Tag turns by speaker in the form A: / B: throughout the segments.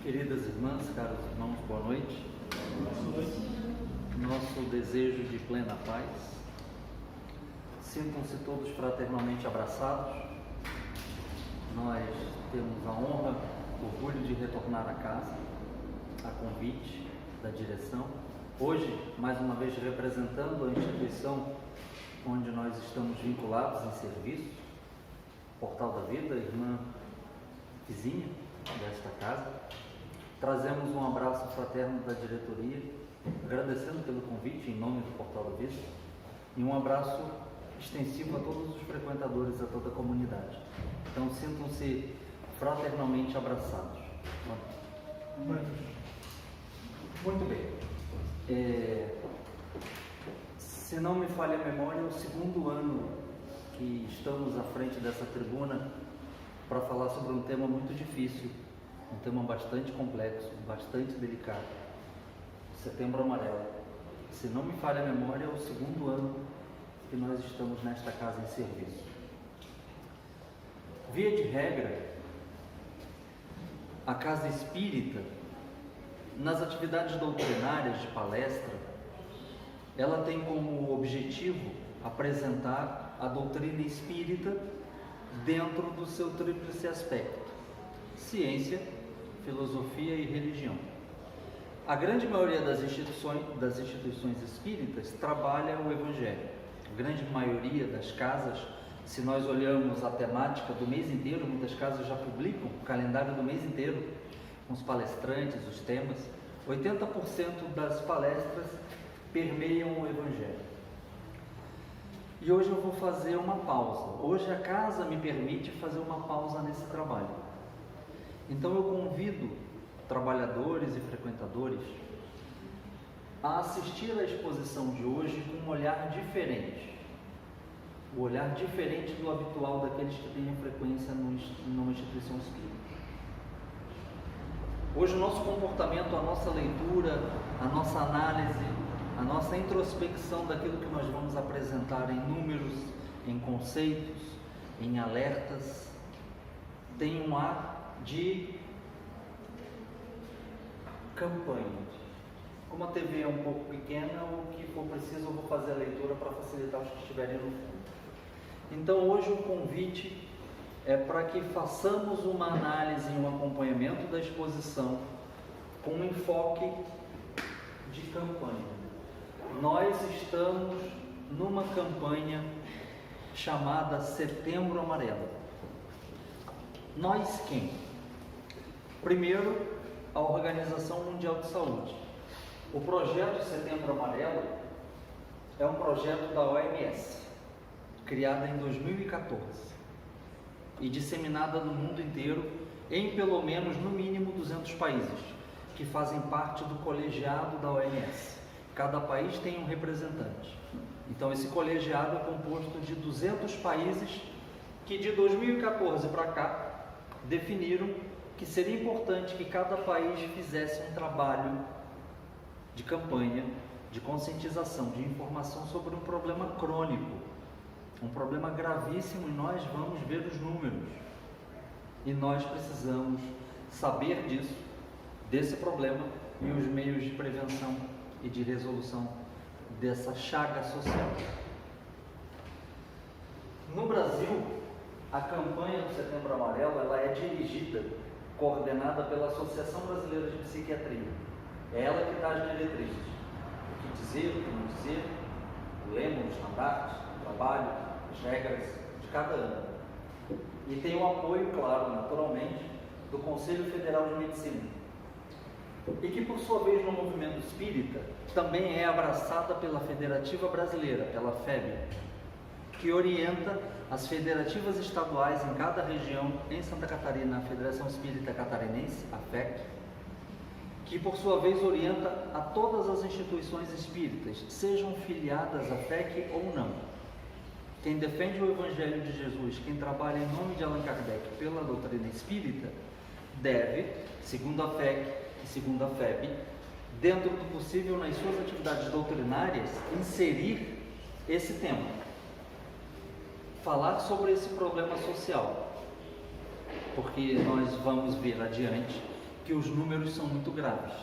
A: Queridas irmãs, caros irmãos, boa noite. Nosso desejo de plena paz. Sintam-se todos fraternalmente abraçados. Nós temos a honra, o orgulho de retornar à casa, a convite da direção. Hoje, mais uma vez, representando a instituição onde nós estamos vinculados em serviço, Portal da Vida, irmã vizinha desta casa. Trazemos um abraço fraterno da diretoria, agradecendo pelo convite em nome do Portal da Vida, e um abraço extensivo a todos os frequentadores, a toda a comunidade. Então sintam-se fraternalmente abraçados. Muito bem. Se não me falha a memória, é o segundo ano que estamos à frente dessa tribuna para falar sobre um tema muito difícil, um tema bastante complexo, bastante delicado. Setembro Amarelo. Se não me falha a memória, é o segundo ano que nós estamos nesta casa em serviço. Via de regra, a Casa Espírita, nas atividades doutrinárias de palestra, ela tem como objetivo apresentar a doutrina espírita dentro do seu tríplice aspecto: ciência, filosofia e religião. A grande maioria das instituições espíritas trabalha o Evangelho. A grande maioria das casas, se nós olharmos a temática do mês inteiro, muitas casas já publicam o calendário do mês inteiro, com os palestrantes, os temas. 80% das palestras permeiam o Evangelho. E hoje eu vou fazer uma pausa. Hoje a casa me permite fazer uma pausa nesse trabalho. Então eu convido trabalhadores e frequentadores a assistir à exposição de hoje com um olhar diferente. O olhar diferente do habitual daqueles que têm frequência numa instituição espírita. Hoje o nosso comportamento, a nossa leitura, a nossa análise, a nossa introspecção daquilo que nós vamos apresentar em números, em conceitos, em alertas, tem um ar de campanha. Como a TV é um pouco pequena, o que for preciso eu vou fazer a leitura para facilitar os que estiverem no fundo. Então hoje o convite é para que façamos uma análise e um acompanhamento da exposição com um enfoque de campanha. Nós estamos numa campanha chamada Setembro Amarelo. Nós quem? Primeiro, a Organização Mundial de Saúde. O projeto Setembro Amarelo é um projeto da OMS, criada em 2014 e disseminada no mundo inteiro em pelo menos, no mínimo, 200 países que fazem parte do colegiado da OMS. Cada país tem um representante. Então esse colegiado é composto de 200 países que de 2014 para cá definiram que seria importante que cada país fizesse um trabalho de campanha, de conscientização, de informação sobre um problema crônico, um problema gravíssimo, e nós vamos ver os números. E nós precisamos saber disso, desse problema, e os meios de prevenção e de resolução dessa chaga social. No Brasil, a campanha do Setembro Amarelo ela é dirigida, coordenada pela Associação Brasileira de Psiquiatria. É ela que dá as diretrizes, o que dizer, o que não dizer, o lema, o estandarte, o trabalho, as regras de cada ano. E tem o apoio, claro, naturalmente, do Conselho Federal de Medicina, e que, por sua vez, no movimento espírita, também é abraçada pela Federativa Brasileira, pela FEB, que orienta as federativas estaduais em cada região. Em Santa Catarina, a Federação Espírita Catarinense, a FEC, que por sua vez orienta a todas as instituições espíritas, sejam filiadas à FEC ou não. Quem defende o Evangelho de Jesus, quem trabalha em nome de Allan Kardec pela doutrina espírita, deve, segundo a FEC e segundo a FEB, dentro do possível nas suas atividades doutrinárias, inserir esse tema. Falar sobre esse problema social, porque nós vamos ver adiante que os números são muito graves,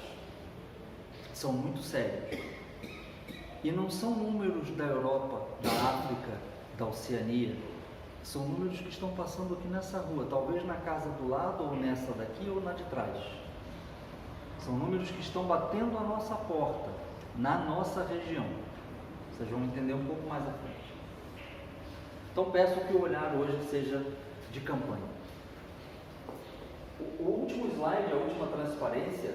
A: são muito sérios. E não são números da Europa, da África, da Oceania, são números que estão passando aqui nessa rua, talvez na casa do lado, ou nessa daqui, ou na de trás. São números que estão batendo a nossa porta, na nossa região. Vocês vão entender um pouco mais à frente. Então peço que o olhar hoje seja de campanha. O último slide, a última transparência,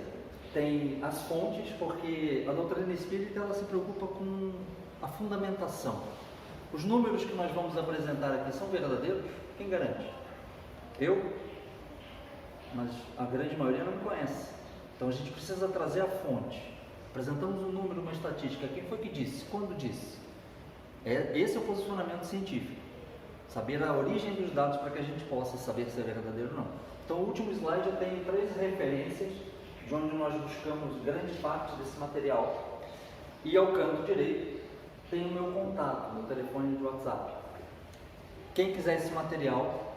A: tem as fontes, porque a doutrina espírita ela se preocupa com a fundamentação. Os números que nós vamos apresentar aqui são verdadeiros? Quem garante? Eu? Mas a grande maioria não me conhece. Então a gente precisa trazer a fonte. Apresentamos um número, uma estatística. Quem foi que disse? Quando disse? Esse é o posicionamento científico. Saber a origem dos dados para que a gente possa saber se é verdadeiro ou não. Então o último slide eu tenho 3 referências de onde nós buscamos grande parte desse material. E ao canto direito tem o meu contato, meu telefone de WhatsApp. Quem quiser esse material,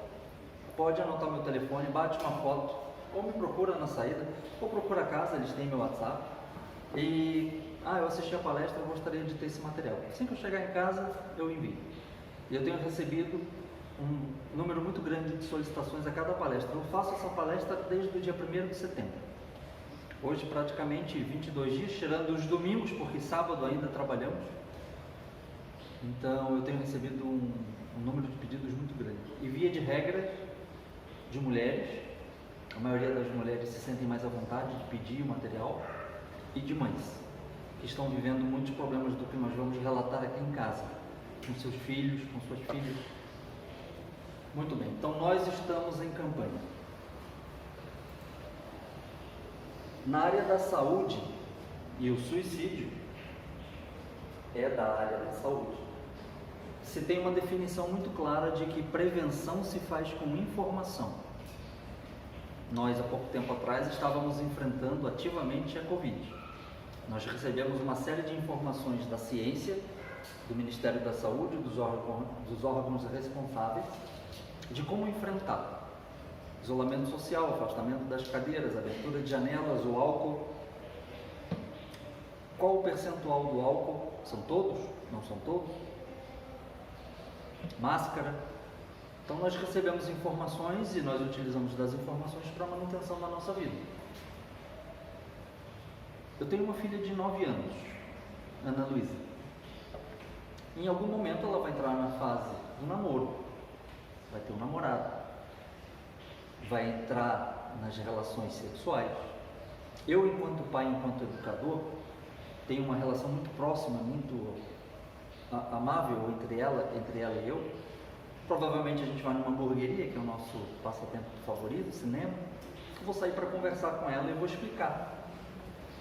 A: pode anotar meu telefone, bate uma foto, ou me procura na saída, ou procura a casa, eles têm meu WhatsApp. E, eu assisti a palestra, eu gostaria de ter esse material. Assim que eu chegar em casa, eu envio. E eu tenho recebido um número muito grande de solicitações a cada palestra. Eu faço essa palestra desde o dia 1º de setembro. Hoje praticamente 22 dias, tirando os domingos, porque sábado ainda trabalhamos. Então eu tenho recebido um número de pedidos muito grande. E via de regra, de mulheres, a maioria das mulheres se sentem mais à vontade de pedir o material, e de mães, que estão vivendo muitos problemas do que nós vamos relatar aqui em casa, com seus filhos, com suas filhas. Muito bem, então nós estamos em campanha. Na área da saúde, e o suicídio é da área da saúde, se tem uma definição muito clara de que prevenção se faz com informação. Nós, há pouco tempo atrás, estávamos enfrentando ativamente a Covid. Nós recebemos uma série de informações da ciência, do Ministério da Saúde, dos órgãos responsáveis, de como enfrentar isolamento social, afastamento das cadeiras, abertura de janelas, o álcool. Qual o percentual do álcool? São todos? Não são todos? Máscara. Então nós recebemos informações e nós utilizamos das informações para a manutenção da nossa vida. Eu tenho uma filha de 9 anos, Ana Luísa. Em algum momento ela vai entrar na fase do namoro, vai ter um namorado, vai entrar nas relações sexuais. Eu, enquanto pai, enquanto educador, tenho uma relação muito próxima, muito amável entre ela e eu. Provavelmente a gente vai numa hamburgueria, que é o nosso passatempo favorito, cinema. Eu vou sair para conversar com ela e vou explicar.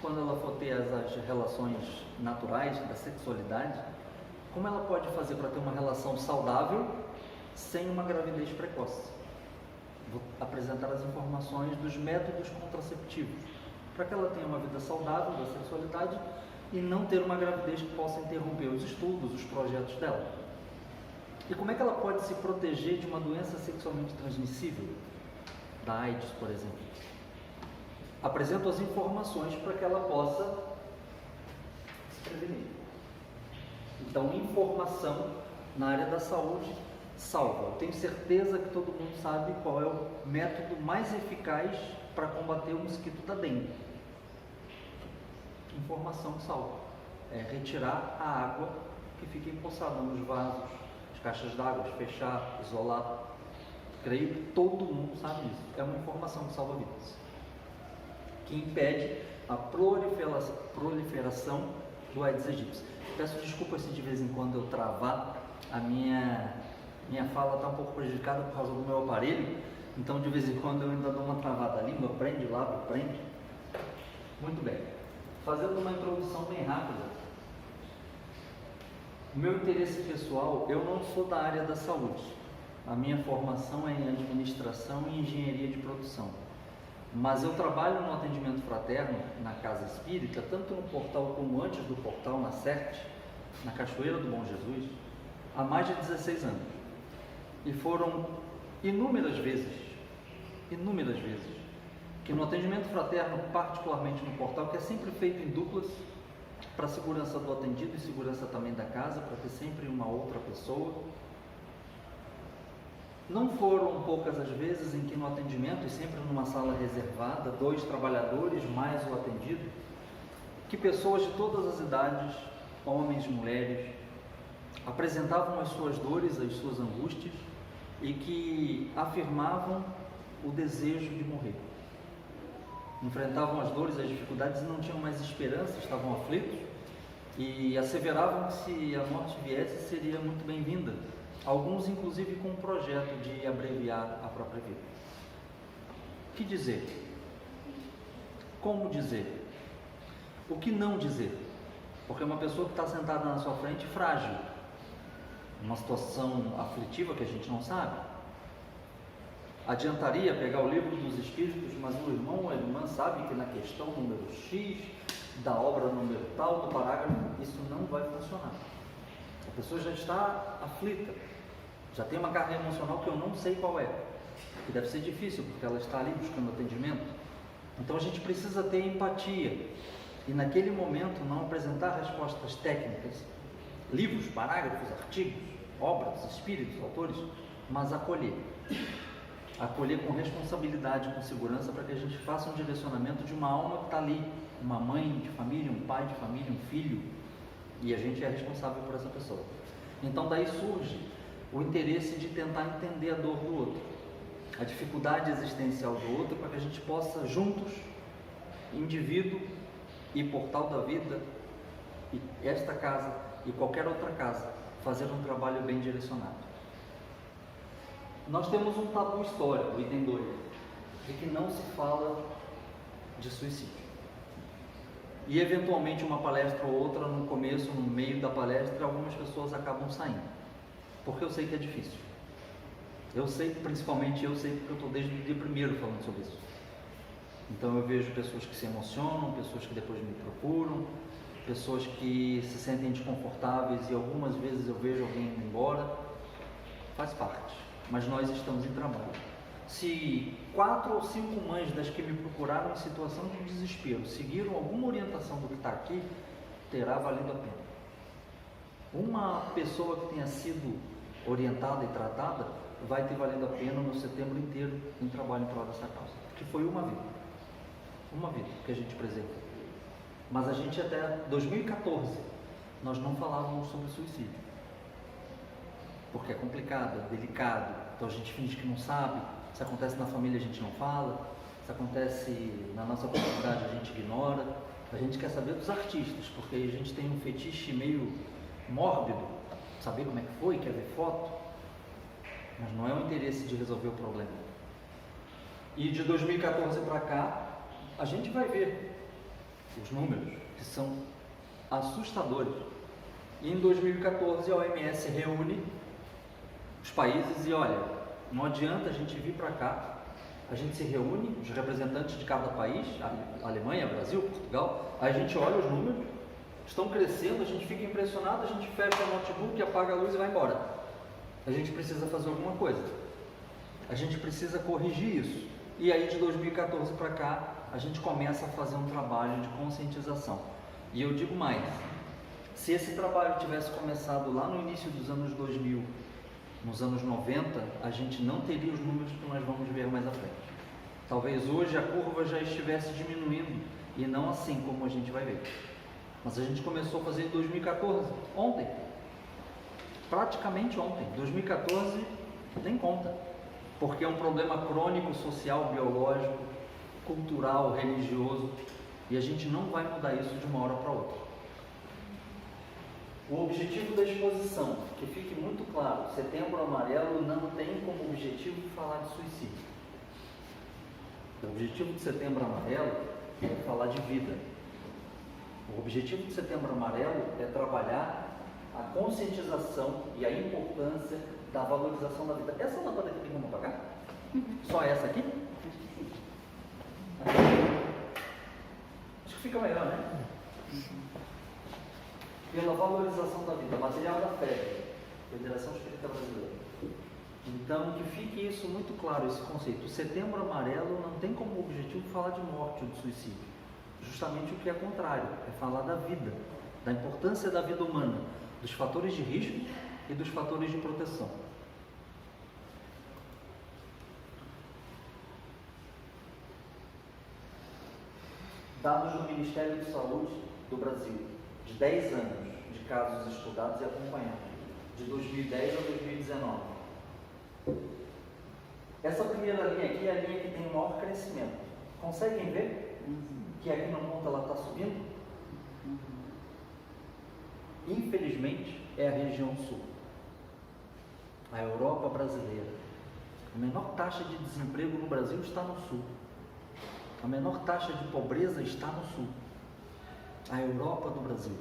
A: Quando ela for ter as relações naturais da sexualidade, como ela pode fazer para ter uma relação saudável sem uma gravidez precoce. Vou apresentar as informações dos métodos contraceptivos, para que ela tenha uma vida saudável da sexualidade e não ter uma gravidez que possa interromper os estudos, os projetos dela. E como é que ela pode se proteger de uma doença sexualmente transmissível, da AIDS, por exemplo? Apresento as informações para que ela possa se prevenir. Então, informação na área da saúde salva. Eu tenho certeza que todo mundo sabe qual é o método mais eficaz para combater o mosquito da dengue. Informação salva. É retirar a água que fica empoçada nos vasos, as caixas d'água, fechar, isolar. Creio que todo mundo sabe isso. É uma informação que salva vidas, que impede a proliferação do Aedes aegypti. Peço desculpas se de vez em quando eu travar, a minha fala está um pouco prejudicada por causa do meu aparelho, então de vez em quando eu ainda dou uma travada, a língua prende, o lábio prende. Muito bem, fazendo uma introdução bem rápida. O meu interesse pessoal, eu não sou da área da saúde, a minha formação é em administração e engenharia de produção. Mas eu trabalho no atendimento fraterno na Casa Espírita, tanto no portal como antes do portal, na CERT, na Cachoeira do Bom Jesus, há mais de 16 anos. E foram inúmeras vezes que no atendimento fraterno, particularmente no portal, que é sempre feito em duplas, para a segurança do atendido e segurança também da casa, para ter sempre uma outra pessoa. Não foram poucas as vezes em que no atendimento, e sempre numa sala reservada, 2 trabalhadores mais o atendido, que pessoas de todas as idades, homens, mulheres, apresentavam as suas dores, as suas angústias e que afirmavam o desejo de morrer. Enfrentavam as dores, as dificuldades e não tinham mais esperança, estavam aflitos e asseveravam que se a morte viesse seria muito bem-vinda. Alguns inclusive com um projeto de abreviar a própria vida. O que dizer? Como dizer? O que não dizer? Porque uma pessoa que está sentada na sua frente, frágil, uma situação aflitiva que a gente não sabe. Adiantaria pegar o livro dos Espíritos, mas o irmão ou a irmã sabe que na questão número X, da obra número tal, do parágrafo, isso não vai funcionar. A pessoa já está aflita, já tem uma carga emocional que eu não sei qual é, que deve ser difícil, porque ela está ali buscando atendimento. Então a gente precisa ter empatia, e naquele momento não apresentar respostas técnicas, livros, parágrafos, artigos, obras, espíritos, autores, mas acolher. Acolher com responsabilidade, com segurança, para que a gente faça um direcionamento de uma alma que está ali, uma mãe de família, um pai de família, um filho, e a gente é responsável por essa pessoa. Então daí surge o interesse de tentar entender a dor do outro, a dificuldade existencial do outro, para que a gente possa juntos, indivíduo e portal da vida, e esta casa e qualquer outra casa, fazer um trabalho bem direcionado. Nós temos um tabu histórico, item 2, de que não se fala de suicídio. E eventualmente uma palestra ou outra, no começo, no meio da palestra, algumas pessoas acabam saindo, porque eu sei que é difícil. Eu sei, principalmente eu sei, porque eu estou desde o dia primeiro falando sobre isso. Então eu vejo pessoas que se emocionam, pessoas que depois me procuram, pessoas que se sentem desconfortáveis e algumas vezes eu vejo alguém indo embora. Faz parte, mas nós estamos em trabalho. Se 4 ou 5 mães das que me procuraram em situação de desespero seguiram alguma orientação do que está aqui, terá valido a pena. Uma pessoa que tenha sido orientada e tratada vai ter valido a pena no setembro inteiro em trabalho em prol dessa causa, que foi uma vida que a gente preservou. Mas a gente até 2014 nós não falávamos sobre suicídio, porque é complicado, é delicado, então a gente finge que não sabe. Se acontece na família a gente não fala, se acontece na nossa comunidade a gente ignora. A gente quer saber dos artistas, porque a gente tem um fetiche meio mórbido, saber como é que foi, quer ver foto, mas não é o interesse de resolver o problema. E de 2014 para cá a gente vai ver os números que são assustadores. E em 2014 a OMS reúne os países e olha, não adianta a gente vir para cá, a gente se reúne, os representantes de cada país, a Alemanha, Brasil, Portugal, aí a gente olha os números, estão crescendo, a gente fica impressionado, a gente fecha o notebook, apaga a luz e vai embora. A gente precisa fazer alguma coisa, a gente precisa corrigir isso. E aí de 2014 para cá a gente começa a fazer um trabalho de conscientização. E eu digo mais, se esse trabalho tivesse começado lá no início dos anos 2000, nos anos 90, a gente não teria os números que nós vamos ver mais à frente. Talvez hoje a curva já estivesse diminuindo e não assim como a gente vai ver. Mas a gente começou a fazer em 2014, ontem, praticamente ontem. 2014 nem conta, porque é um problema crônico, social, biológico, cultural, religioso, e a gente não vai mudar isso de uma hora para outra. O objetivo da exposição, que fique muito claro, Setembro Amarelo não tem como objetivo falar de suicídio. O objetivo de Setembro Amarelo é falar de vida. O objetivo de Setembro Amarelo é trabalhar a conscientização e a importância da valorização da vida. Essa lâmpada aqui tem como apagar? Só essa aqui? Acho que fica melhor, né? Pela valorização da vida, material da fé, Federação Espírita Brasileira. Então, que fique isso muito claro, esse conceito. O Setembro Amarelo não tem como objetivo falar de morte ou de suicídio. Justamente o que é contrário, é falar da vida, da importância da vida humana, dos fatores de risco e dos fatores de proteção. Dados do Ministério de Saúde do Brasil, de 10 anos de casos estudados e acompanhados, de 2010 a 2019. Essa primeira linha aqui é a linha que tem o maior crescimento. Conseguem ver que aqui no ponto ela está subindo? Infelizmente, é a região sul, a Europa brasileira. A menor taxa de desemprego no Brasil está no sul. A menor taxa de pobreza está no sul. A Europa do Brasil.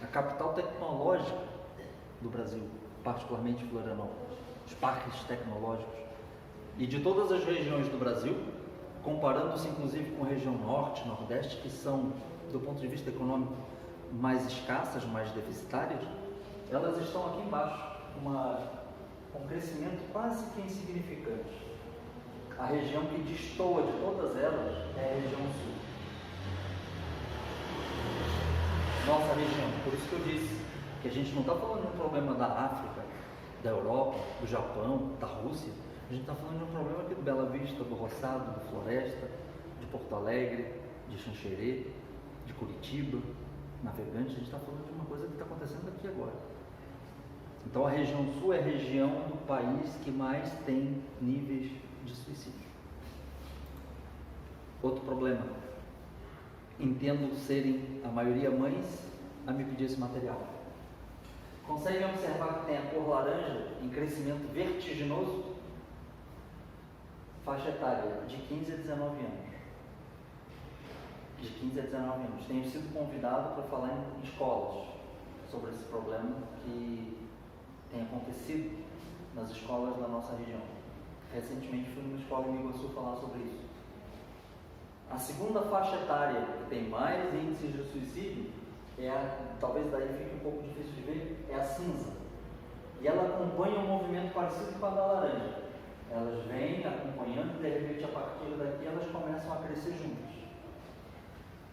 A: A capital tecnológica do Brasil, particularmente Florianópolis. Os parques tecnológicos. E de todas as regiões do Brasil, comparando-se inclusive com a região norte, nordeste, que são, do ponto de vista econômico, mais escassas, mais deficitárias, elas estão aqui embaixo, com um crescimento quase que insignificante. A região que destoa de todas elas é a região sul. Nossa região, por isso que eu disse que a gente não está falando de um problema da África, da Europa, do Japão, da Rússia. A gente está falando de um problema aqui do Bela Vista, do Roçado, do Floresta, de Porto Alegre, de Xanxerê, de Curitiba, Navegante. A gente está falando de uma coisa que está acontecendo aqui agora. Então a região sul é a região do país que mais tem níveis de suicídio. Outro problema, entendo serem a maioria mães a me pedir esse material. Conseguem observar que tem a cor laranja em crescimento vertiginoso? Faixa etária de 15 a 19 anos. De 15 a 19 anos. Tenho sido convidado para falar em escolas sobre esse problema que tem acontecido nas escolas da nossa região. Recentemente fui numa escola em Iguaçu falar sobre isso. A segunda faixa etária que tem mais índices de suicídio talvez daí fique um pouco difícil de ver, é a cinza. E ela acompanha um movimento parecido com a da laranja. Elas vêm acompanhando e de repente a partir daqui elas começam a crescer juntas.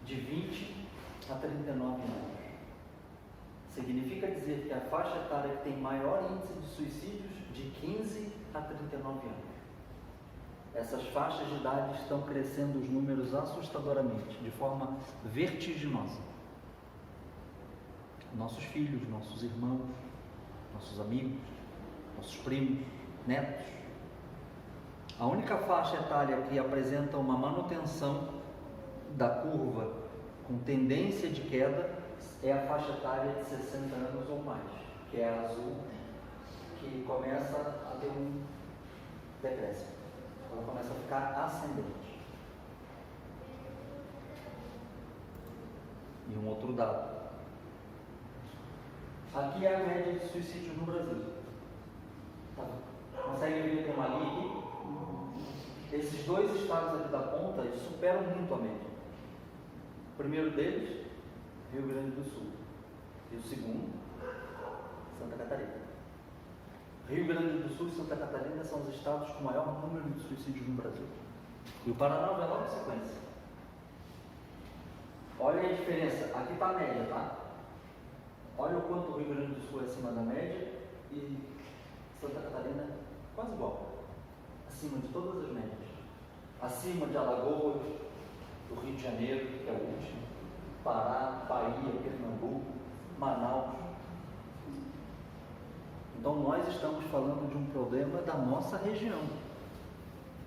A: De 20 a 39 anos. Significa dizer que a faixa etária que tem maior índice de suicídios de 15 a 39 anos. Essas faixas de idade estão crescendo os números assustadoramente, de forma vertiginosa. Nossos filhos, nossos irmãos, nossos amigos, nossos primos, netos. A única faixa etária que apresenta uma manutenção da curva com tendência de queda é a faixa etária de 60 anos ou mais, que é a azul, que começa a ter um decréscimo. Ela começa a ficar ascendente. E um outro dado. Aqui é a média de suicídios no Brasil. Tá. Conseguem ver que tem uma linha aqui? Esses dois estados aqui da ponta, eles superam muito a média. O primeiro deles, Rio Grande do Sul. E o segundo, Santa Catarina. Rio Grande do Sul e Santa Catarina são os estados com maior número de suicídios no Brasil. E o Paraná vai logo em sequência. Olha a diferença. Aqui está a média, tá? Olha o quanto o Rio Grande do Sul é acima da média e Santa Catarina quase igual. Acima de todas as médias. Acima de Alagoas, do Rio de Janeiro, que é o último, Pará, Bahia, Pernambuco, Manaus. Então nós estamos falando de um problema da nossa região,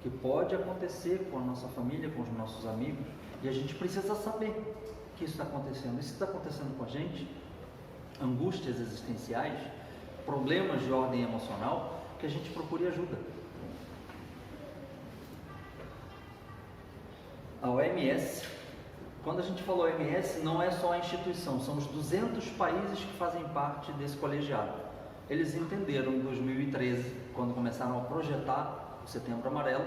A: que pode acontecer com a nossa família, com os nossos amigos, e a gente precisa saber que isso está acontecendo. Isso está acontecendo com a gente, angústias existenciais, problemas de ordem emocional, que a gente procure ajuda. A OMS, quando a gente fala OMS, não é só a instituição, são os 200 países que fazem parte desse colegiado. Eles entenderam em 2013, quando começaram a projetar o Setembro Amarelo,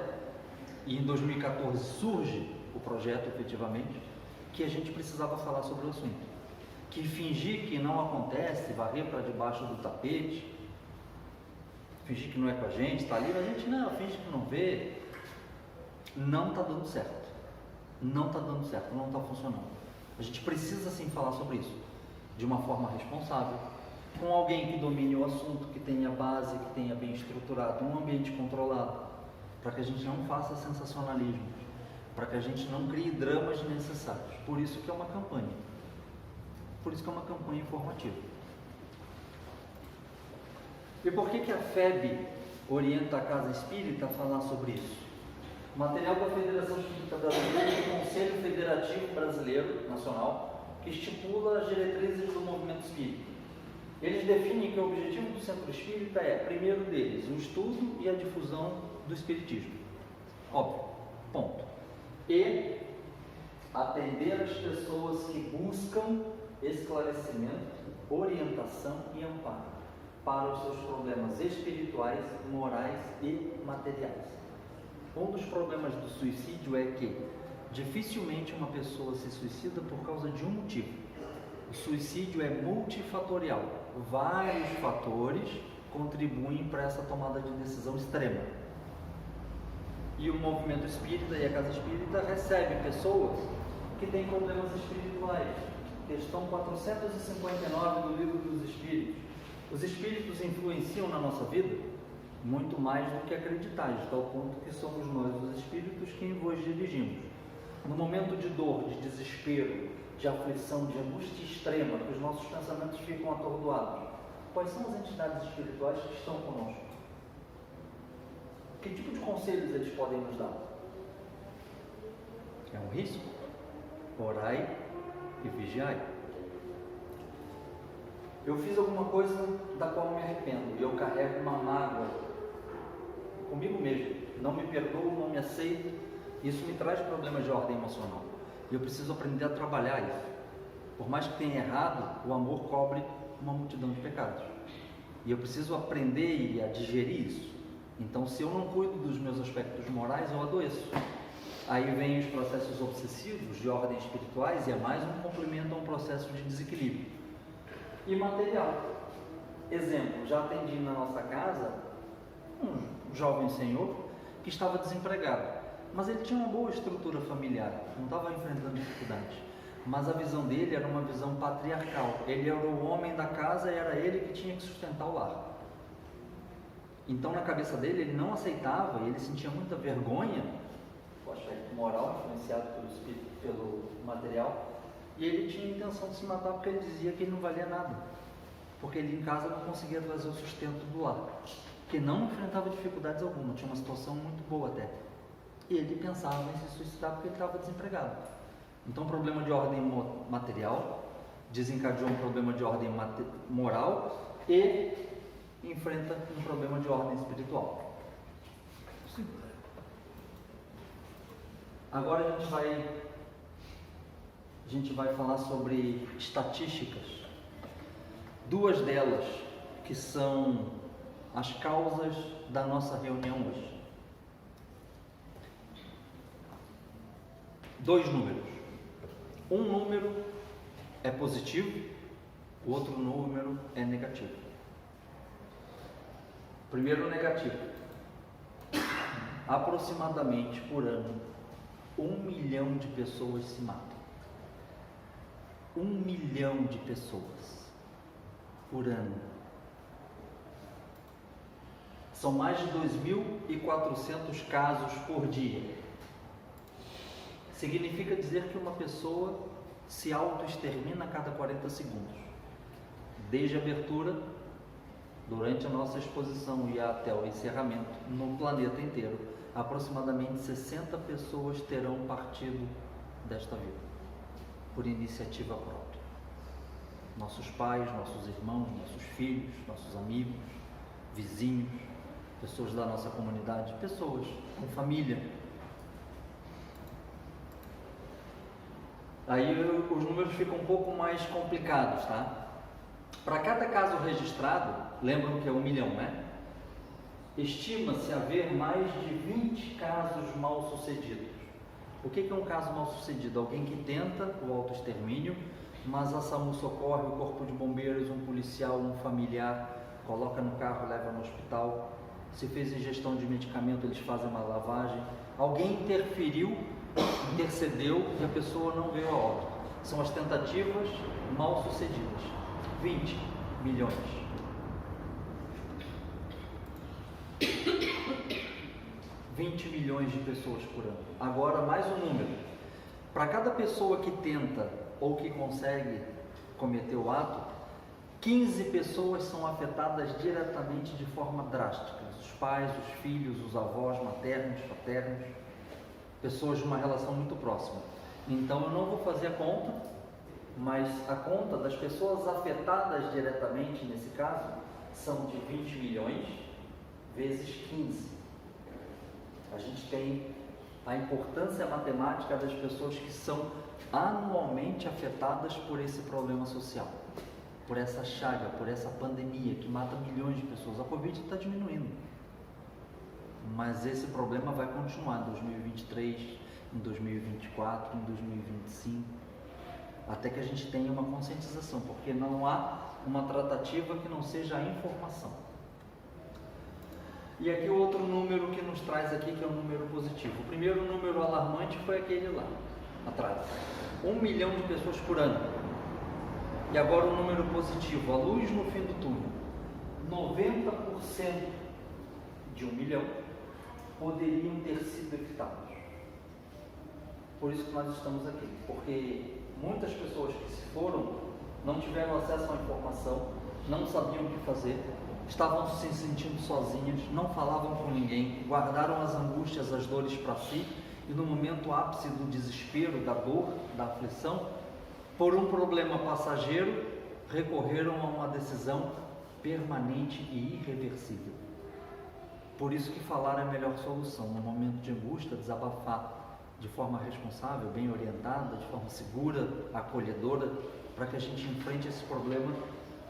A: e em 2014 surge o projeto efetivamente, que a gente precisava falar sobre o assunto. Que fingir que não acontece, varrer para debaixo do tapete, fingir que não é com a gente, está ali, a gente não, finge que não vê. Não está dando certo. Não está dando certo, não está funcionando. A gente precisa sim falar sobre isso, de uma forma responsável, com alguém que domine o assunto, que tenha base, que tenha bem estruturado, um ambiente controlado, para que a gente não faça sensacionalismo, para que a gente não crie dramas desnecessários. Por isso que é uma campanha. Por isso que é uma campanha informativa. E por que a FEB orienta a Casa Espírita a falar sobre isso? O material da Federação Espírita Brasileira e do Conselho Federativo Brasileiro Nacional, que estipula as diretrizes do movimento espírita. Eles definem que o objetivo do Centro Espírita é, primeiro deles, o estudo e a difusão do Espiritismo. Óbvio, ponto. E atender as pessoas que buscam esclarecimento, orientação e amparo para os seus problemas espirituais, morais e materiais. Um dos problemas do suicídio é que dificilmente uma pessoa se suicida por causa de um motivo. O suicídio é multifatorial. Vários fatores contribuem para essa tomada de decisão extrema. E o movimento espírita e a Casa Espírita recebe pessoas que têm problemas espirituais. Questão 459 do Livro dos Espíritos. Os espíritos influenciam na nossa vida muito mais do que acreditais, de tal ponto que somos nós, os espíritos, quem vos dirigimos. No momento de dor, de desespero, de aflição, de angústia extrema, que os nossos pensamentos ficam atordoados, quais são as entidades espirituais que estão conosco? Que tipo de conselhos eles podem nos dar? É um risco? Orai e vigiai. Eu fiz alguma coisa da qual me arrependo e eu carrego uma mágoa comigo mesmo, não me perdoo, não me aceito, isso me traz problemas de ordem emocional e eu preciso aprender a trabalhar isso. Por mais que tenha errado, o amor cobre uma multidão de pecados e eu preciso aprender a digerir isso. Então, se eu não cuido dos meus aspectos morais, eu adoeço. Aí vem os processos obsessivos de ordem espirituais e é mais um complemento a um processo de desequilíbrio. E material. Exemplo, já atendi na nossa casa um jovem senhor que estava desempregado, mas ele tinha uma boa estrutura familiar, não estava enfrentando dificuldades, mas a visão dele era uma visão patriarcal. Ele era o homem da casa e era ele que tinha que sustentar o lar. Então, na cabeça dele, ele não aceitava e ele sentia muita vergonha, o aspecto moral influenciado pelo espírito, pelo material, e ele tinha a intenção de se matar porque ele dizia que ele não valia nada, porque ele em casa não conseguia trazer o sustento do lar, que não enfrentava dificuldades alguma, tinha uma situação muito boa até, e ele pensava em se suicidar porque ele estava desempregado. Então, problema de ordem material desencadeou um problema de ordem moral e enfrenta um problema de ordem espiritual. Sim. Agora a gente vai falar sobre estatísticas. Duas delas que são as causas da nossa reunião hoje. Dois números. Um número é positivo, o outro número é negativo. Primeiro negativo. Aproximadamente por ano, 1 milhão de pessoas se matam. 1 milhão de pessoas por ano. São mais de 2.400 casos por dia. Significa dizer que uma pessoa se auto-extermina a cada 40 segundos. Desde a abertura, durante a nossa exposição e até o encerramento, no planeta inteiro, aproximadamente 60 pessoas terão partido desta vida, por iniciativa própria. Nossos pais, nossos irmãos, nossos filhos, nossos amigos, vizinhos, pessoas da nossa comunidade, pessoas com família. Aí os números ficam um pouco mais complicados, tá? Para cada caso registrado, lembram que é 1 milhão, né? Estima-se haver mais de 20 casos mal sucedidos. O que é um caso mal sucedido? Alguém que tenta o autoextermínio, mas a SAMU socorre, o corpo de bombeiros, um policial, um familiar coloca no carro, leva no hospital. Se fez ingestão de medicamento, eles fazem uma lavagem. Alguém interferiu, intercedeu e a pessoa não veio a óbito. São as tentativas mal sucedidas. 20 milhões. 20 milhões de pessoas por ano. Agora mais um número. Para cada pessoa que tenta ou que consegue cometer o ato, 15 pessoas são afetadas diretamente de forma drástica. Os pais, os filhos, os avós, maternos, paternos, pessoas de uma relação muito próxima. Então eu não vou fazer a conta, mas a conta das pessoas afetadas diretamente nesse caso são de 20 milhões vezes 15. A gente tem a importância matemática das pessoas que são anualmente afetadas por esse problema social, por essa chaga, por essa pandemia que mata milhões de pessoas. A Covid está diminuindo, mas esse problema vai continuar em 2023, em 2024, em 2025, até que a gente tenha uma conscientização, porque não há uma tratativa que não seja a informação. E aqui o outro número que nos traz aqui, que é um número positivo. O primeiro número alarmante foi aquele lá, atrás. 1 milhão de pessoas por ano. E agora o número positivo, a luz no fim do túnel. 90% de 1 milhão poderiam ter sido evitados. Por isso que nós estamos aqui. Porque muitas pessoas que se foram não tiveram acesso à informação, não sabiam o que fazer, estavam se sentindo sozinhas, não falavam com ninguém, guardaram as angústias, as dores para si, e no momento ápice do desespero, da dor, da aflição, por um problema passageiro, recorreram a uma decisão permanente e irreversível. Por isso que falar é a melhor solução. No momento de angústia, desabafar de forma responsável, bem orientada, de forma segura, acolhedora, para que a gente enfrente esse problema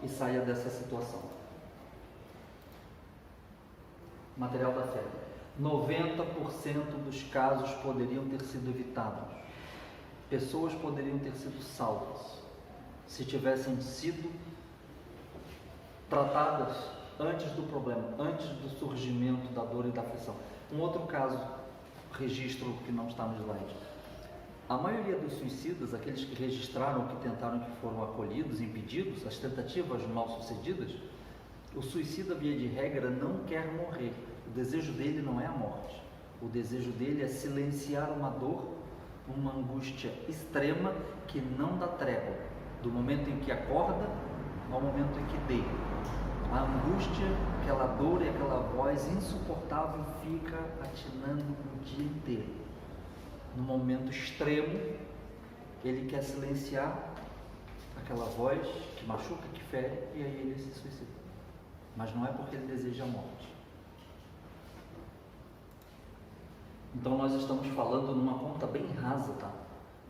A: e saia dessa situação. Material da fé. 90% dos casos poderiam ter sido evitados. Pessoas poderiam ter sido salvas se tivessem sido tratadas antes do problema, antes do surgimento da dor e da aflição. Um outro caso, registro que não está no slide. A maioria dos suicidas, aqueles que registraram, que tentaram, que foram acolhidos, impedidos, as tentativas mal sucedidas, o suicida, via de regra, não quer morrer. O desejo dele não é a morte. O desejo dele é silenciar uma dor, uma angústia extrema que não dá trégua, do momento em que acorda ao momento em que deita. A angústia, aquela dor e aquela voz insuportável fica atinando o dia inteiro. No momento extremo, ele quer silenciar aquela voz que machuca, que fere, e aí ele se suicida. Mas não é porque ele deseja a morte. Então nós estamos falando numa conta bem rasa, tá?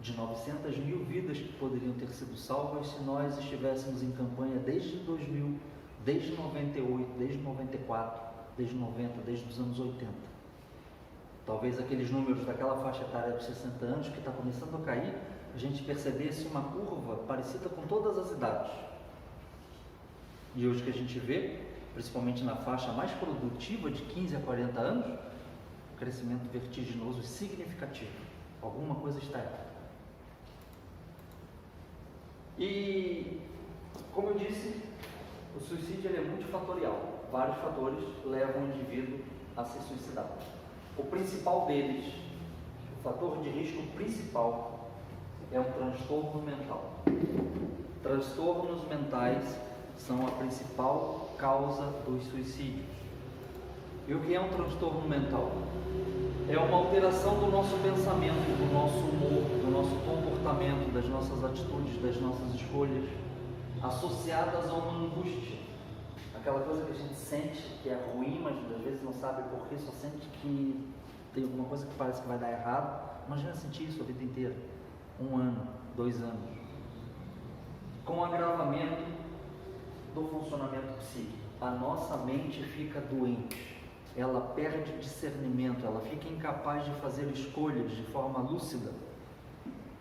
A: De 900 mil vidas que poderiam ter sido salvas se nós estivéssemos em campanha desde 2000, desde 98, desde 94, desde 90, desde os anos 80. Talvez aqueles números daquela faixa etária dos 60 anos que está começando a cair, a gente percebesse uma curva parecida com todas as idades. E hoje que a gente vê, principalmente na faixa mais produtiva de 15 a 40 anos, um crescimento vertiginoso e significativo. Alguma coisa está errada. E, como eu disse, o suicídio ele é multifatorial. Vários fatores levam o indivíduo a se suicidar. O principal deles, o fator de risco principal, é um transtorno mental. Transtornos mentais são a principal causa dos suicídios. E o que é um transtorno mental? É uma alteração do nosso pensamento, do nosso humor, do nosso comportamento, das nossas atitudes, das nossas escolhas, associadas a uma angústia. Aquela coisa que a gente sente que é ruim, mas às vezes não sabe porquê, só sente que tem alguma coisa que parece que vai dar errado. Imagina sentir isso a vida inteira, 1 ano, 2 anos. Com o agravamento do funcionamento psíquico, a nossa mente fica doente, ela perde discernimento, ela fica incapaz de fazer escolhas de forma lúcida,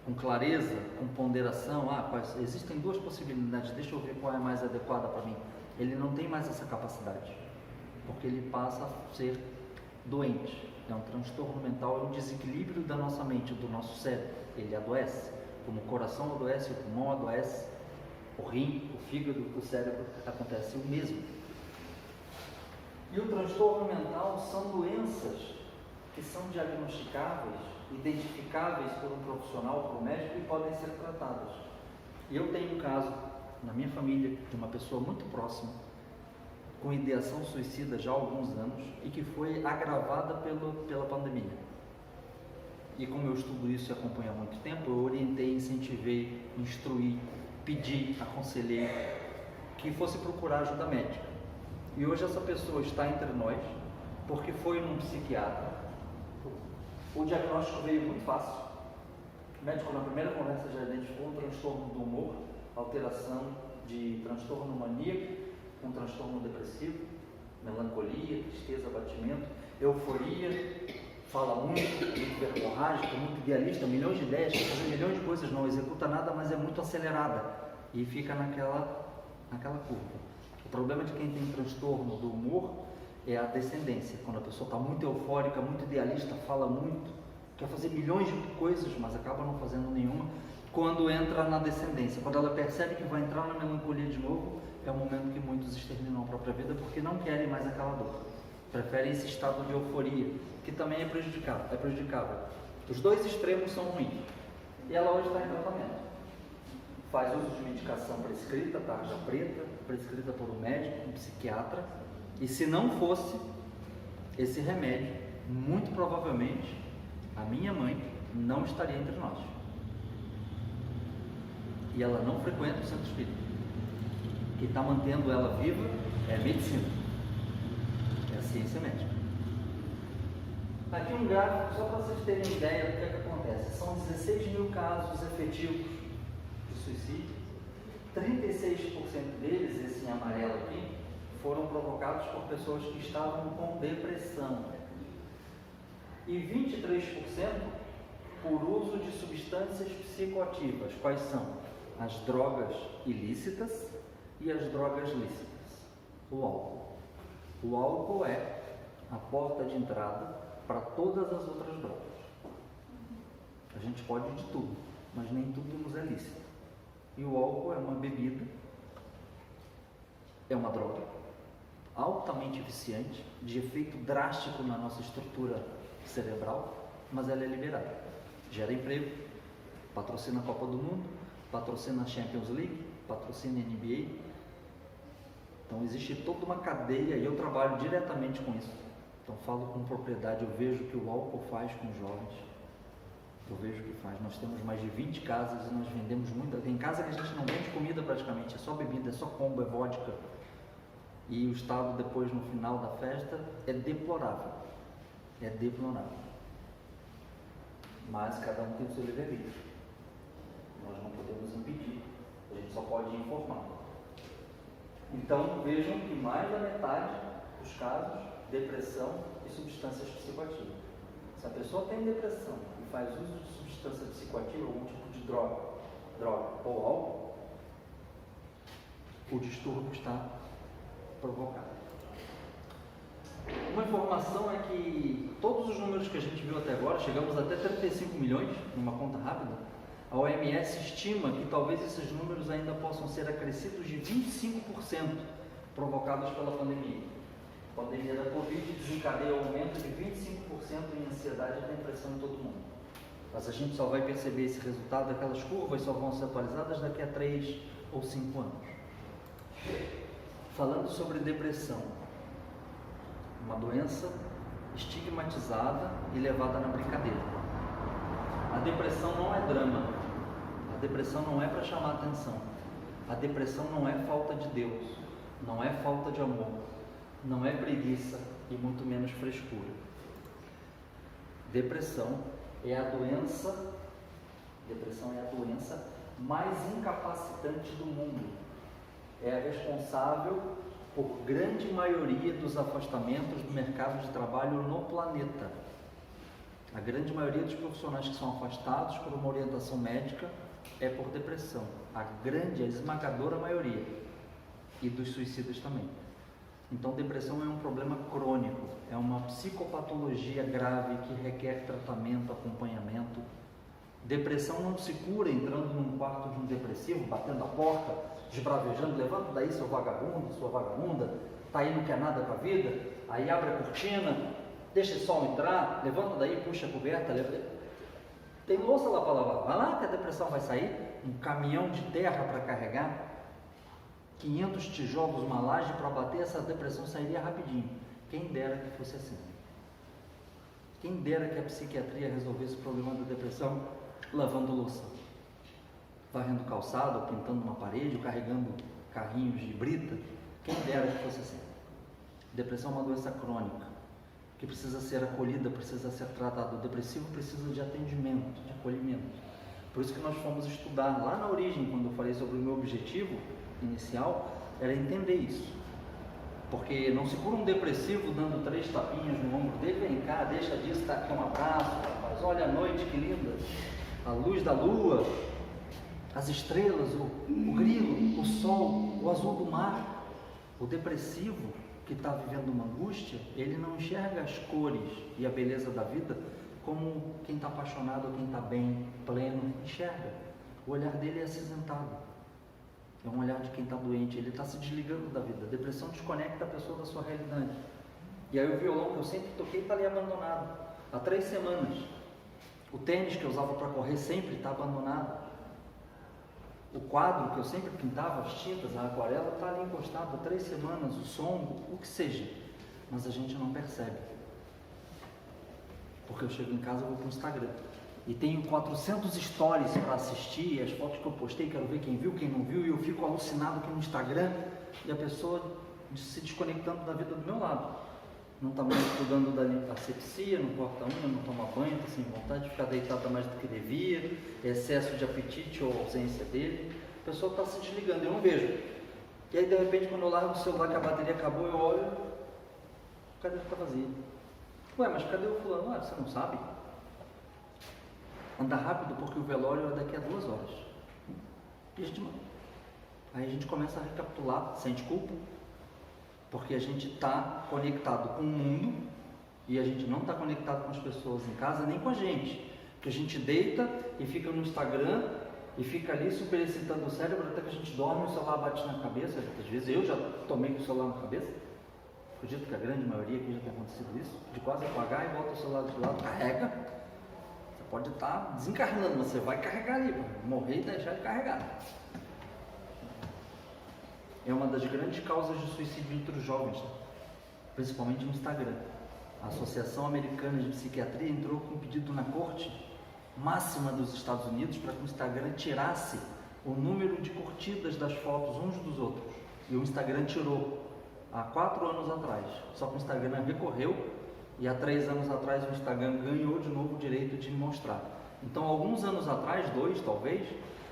A: com clareza, com ponderação. Existem 2 possibilidades, deixa eu ver qual é mais adequada para mim. ele não tem mais essa capacidade, porque ele passa a ser doente. É um transtorno mental, é um desequilíbrio da nossa mente, do nosso cérebro. Ele adoece, como o coração adoece, o pulmão adoece, o rim, o fígado, o cérebro, acontece o mesmo. E o transtorno mental são doenças que são diagnosticáveis, identificáveis por um profissional, por um médico, e podem ser tratadas. E eu tenho um caso na minha família de uma pessoa muito próxima, com ideação suicida já há alguns anos, e que foi agravada pela pandemia. E como eu estudo isso e acompanho há muito tempo, eu orientei, incentivei, instruí, pedi, aconselhei que fosse procurar ajuda médica. E hoje essa pessoa está entre nós, porque foi num psiquiatra. O diagnóstico veio muito fácil. O médico, na primeira conversa, já identificou um transtorno do humor, alteração de transtorno maníaco, um transtorno depressivo, melancolia, tristeza, abatimento, euforia, fala muito verborrágico, muito idealista, milhões de ideias, quer fazer milhões de coisas, não executa nada, mas é muito acelerada e fica naquela curva. O problema de quem tem transtorno do humor é a descendência, quando a pessoa está muito eufórica, muito idealista, fala muito, quer fazer milhões de coisas, mas acaba não fazendo nenhuma. Quando entra na descendência, quando ela percebe que vai entrar na melancolia de novo, é o momento que muitos exterminam a própria vida porque não querem mais aquela dor. Preferem esse estado de euforia, que também é prejudicável. Os dois extremos são ruins. E ela hoje está em tratamento. Faz uso de medicação prescrita, tarja preta, prescrita por um médico, um psiquiatra. E se não fosse esse remédio, muito provavelmente a minha mãe não estaria entre nós. E ela não frequenta o centro espírita. O que está mantendo ela viva é a medicina, é a ciência médica. Aqui um gráfico, só para vocês terem ideia do que é que acontece. São 16 mil casos efetivos de suicídio. 36% deles, esse em amarelo aqui, foram provocados por pessoas que estavam com depressão. E 23% por uso de substâncias psicoativas. Quais são? As drogas ilícitas e as drogas lícitas. O álcool. O álcool é a porta de entrada para todas as outras drogas. A gente pode de tudo, mas nem tudo nos é lícito. E o álcool é uma bebida, é uma droga altamente viciante, de efeito drástico na nossa estrutura cerebral, mas ela é liberada. Gera emprego, patrocina a Copa do Mundo, patrocina a Champions League, patrocina a NBA. Então existe toda uma cadeia e eu trabalho diretamente com isso. Então falo com propriedade, eu vejo o que o álcool faz com os jovens. Eu vejo o que faz. Nós temos mais de 20 casas e nós vendemos muito. Tem casa que a gente não vende comida praticamente, é só bebida, é só combo, é vodka. E o estado depois no final da festa é deplorável. É deplorável. Mas cada um tem o seu livre-arbítrio. Nós não podemos impedir, a gente só pode informar. Então vejam que mais da metade dos casos, depressão e substâncias psicoativas. Se a pessoa tem depressão e faz uso de substância psicoativa, algum tipo de droga ou álcool, o distúrbio está provocado. Uma informação é que todos os números que a gente viu até agora, chegamos até 35 milhões, numa conta rápida, a OMS estima que talvez esses números ainda possam ser acrescidos de 25% provocados pela pandemia. A pandemia da Covid desencadeia o aumento de 25% em ansiedade e depressão em todo mundo. Mas a gente só vai perceber esse resultado, aquelas curvas só vão ser atualizadas daqui a 3 ou 5 anos. Falando sobre depressão, uma doença estigmatizada e levada na brincadeira. A depressão não é drama, a depressão não é para chamar atenção, a depressão não é falta de Deus, não é falta de amor, não é preguiça e muito menos frescura. Depressão é a doença mais incapacitante do mundo. É a responsável por grande maioria dos afastamentos do mercado de trabalho no planeta. A grande maioria dos profissionais que são afastados por uma orientação médica é por depressão. A esmagadora maioria. e dos suicidas também. Então, depressão é um problema crônico, é uma psicopatologia grave que requer tratamento, acompanhamento. Depressão não se cura entrando num quarto de um depressivo, batendo a porta, esbravejando, levanta daí seu vagabundo, sua vagabunda, tá aí não quer nada com a vida, aí abre a cortina, deixa o sol entrar, levanta daí, puxa a coberta, tem louça lá para lavar, vai lá que a depressão vai sair, um caminhão de terra para carregar, 500 tijolos, uma laje para bater, essa depressão sairia rapidinho. Quem dera que fosse assim. Quem dera que a psiquiatria resolvesse o problema da depressão lavando louça, varrendo calçado, ou pintando uma parede, ou carregando carrinhos de brita. Quem dera que fosse assim. Depressão é uma doença crônica, que precisa ser acolhida, precisa ser tratada. O depressivo precisa de atendimento, de acolhimento. Por isso que nós fomos estudar lá na origem, quando eu falei sobre o meu objetivo inicial, era entender isso. Porque não se cura um depressivo dando 3 tapinhas no ombro dele, vem cá, deixa disso, tá aqui um abraço, rapaz, olha a noite que linda, a luz da lua, as estrelas, o grilo, o sol, o azul do mar. O depressivo que está vivendo uma angústia, ele não enxerga as cores e a beleza da vida como quem está apaixonado ou quem está bem, pleno, enxerga. O olhar dele é acinzentado. É um olhar de quem está doente, ele está se desligando da vida. A depressão desconecta a pessoa da sua realidade. E aí o violão que eu sempre toquei está ali abandonado, há 3 semanas. O tênis que eu usava para correr sempre está abandonado. O quadro que eu sempre pintava, as tintas, a aquarela, está ali encostado há 3 semanas, o som, o que seja. Mas a gente não percebe. Porque eu chego em casa e vou para o Instagram. E tenho 400 stories para assistir, as fotos que eu postei, quero ver quem viu, quem não viu, e eu fico alucinado aqui no Instagram, e a pessoa se desconectando da vida do meu lado. Não está mais estudando da asepsia, não corta unha, não toma banho, está sem vontade de ficar deitada mais do que devia, excesso de apetite ou ausência dele. A pessoa está se desligando, eu não vejo. E aí de repente quando eu largo o celular que a bateria acabou, eu olho, a cadeira está vazia. Ué, mas cadê o fulano? Ué, você não sabe? Anda rápido porque o velório é daqui a 2 horas. E aí a gente começa a recapitular, sente culpa, porque a gente está conectado com o mundo e a gente não está conectado com as pessoas em casa, nem com a gente. Porque a gente deita e fica no Instagram e fica ali super excitando o cérebro até que a gente dorme e o celular bate na cabeça. Às vezes eu já tomei com o celular na cabeça. Acredito que a grande maioria aqui já tem acontecido isso, de quase apagar e volta o celular de lado, carrega. Pode estar desencarnando, mas você vai carregar ali, morrer e deixar ele carregado. É uma das grandes causas de suicídio entre os jovens, né? Principalmente no Instagram. A Associação Americana de Psiquiatria entrou com um pedido na Corte Máxima dos Estados Unidos para que o Instagram tirasse o número de curtidas das fotos uns dos outros. E o Instagram tirou há 4 anos atrás. Só que o Instagram recorreu. E há 3 anos atrás o Instagram ganhou de novo o direito de mostrar. Então, alguns anos atrás, 2 talvez,